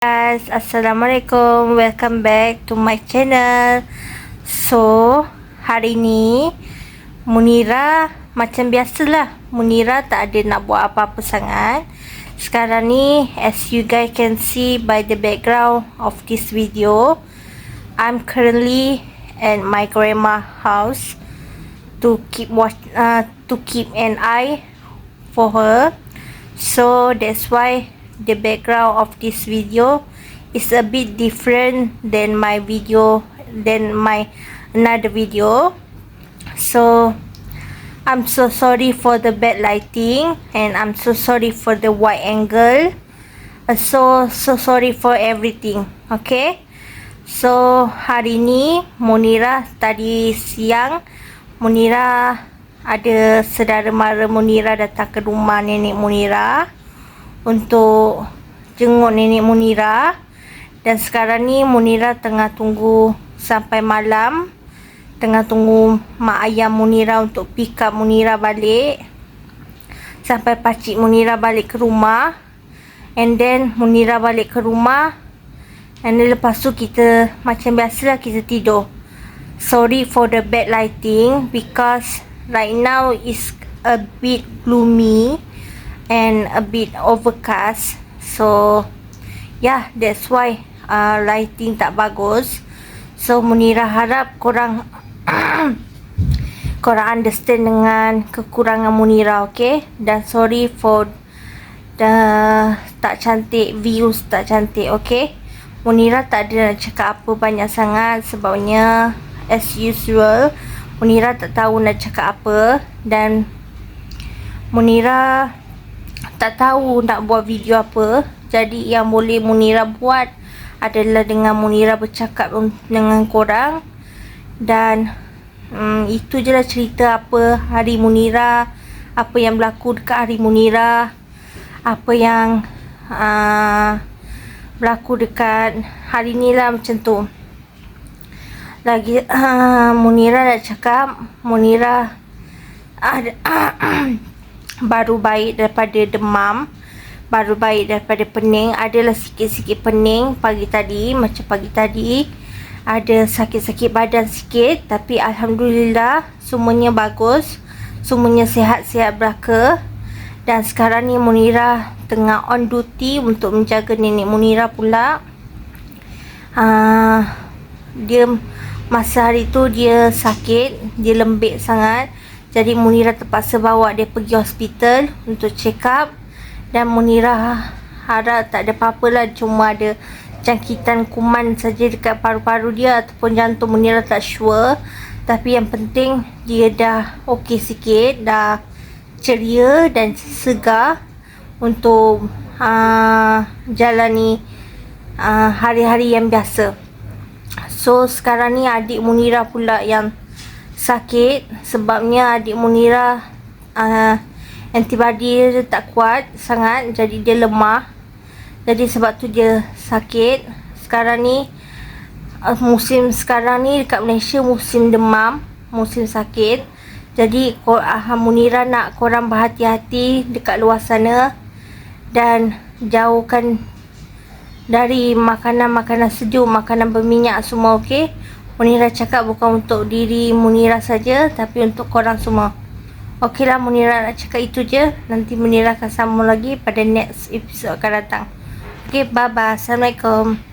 Guys, Assalamualaikum, welcome back to my channel. So, hari ni Munira macam biasalah, Munira tak ada nak buat apa-apa sangat. Sekarang ni, as you guys can see by the background of this video, I'm currently at my grandma house to keep an eye for her. So that's why the background of this video is a bit different than my another video. So I'm so sorry for the bad lighting, and I'm so sorry for the wide angle. So sorry for everything. Okay, so hari ni Munira, tadi siang Munira ada saudara mara Munira datang ke rumah nenek Munira untuk jenguk nenek Munira, dan sekarang ni Munira tengah tunggu sampai malam, tengah tunggu mak ayah Munira untuk pick up Munira balik sampai pakcik Munira balik ke rumah, and then Munira balik ke rumah, and then lepas tu kita macam biasalah kita tidur. Sorry for the bad lighting because right now is a bit gloomy and a bit overcast, so yeah, that's why lighting tak bagus. So Munira harap korang korang understand dengan kekurangan Munira, okay? Dan sorry for the tak cantik views, tak cantik, okay? Munira tak ada nak cakap apa banyak sangat sebabnya as usual Munira tak tahu nak cakap apa, dan Munira tak tahu nak buat video apa. Jadi yang boleh Munira buat adalah dengan Munira bercakap dengan korang. Dan itu je lah cerita apa hari Munira, apa yang berlaku dekat hari Munira, apa yang berlaku dekat hari ni lah, macam tu. Lagi Munira nak cakap, Munira baru baik daripada demam, baru baik daripada pening. Adalah sikit-sikit pening pagi tadi, macam pagi tadi ada sakit-sakit badan sikit, tapi Alhamdulillah semuanya bagus, semuanya sihat-sihat belaka. Dan sekarang ni Munira tengah on duty untuk menjaga nenek Munira pula. Dia masa hari tu dia sakit, dia lembik sangat. Jadi Munira terpaksa bawa dia pergi hospital untuk check up, dan Munira harap tak ada apa-apa lah, cuma ada jangkitan kuman saja dekat paru-paru dia ataupun jantung. Munira tak sure, tapi yang penting dia dah okey sikit, dah ceria dan segar untuk jalani hari-hari yang biasa. So sekarang ni adik Munira pula yang sakit, sebabnya adik Munira antibody dia tak kuat sangat, jadi dia lemah. Jadi sebab tu dia sakit. Sekarang ni musim sekarang ni dekat Malaysia musim demam, musim sakit. Jadi Munira nak korang berhati-hati dekat luar sana dan jauhkan dari makanan-makanan sejuk, makanan berminyak semua, okey? Munira cakap bukan untuk diri Munira saja, tapi untuk korang semua. Okey lah, Munira nak cakap itu je. Nanti Munira akan sambung lagi pada next episode akan datang. Okey, bye-bye. Assalamualaikum.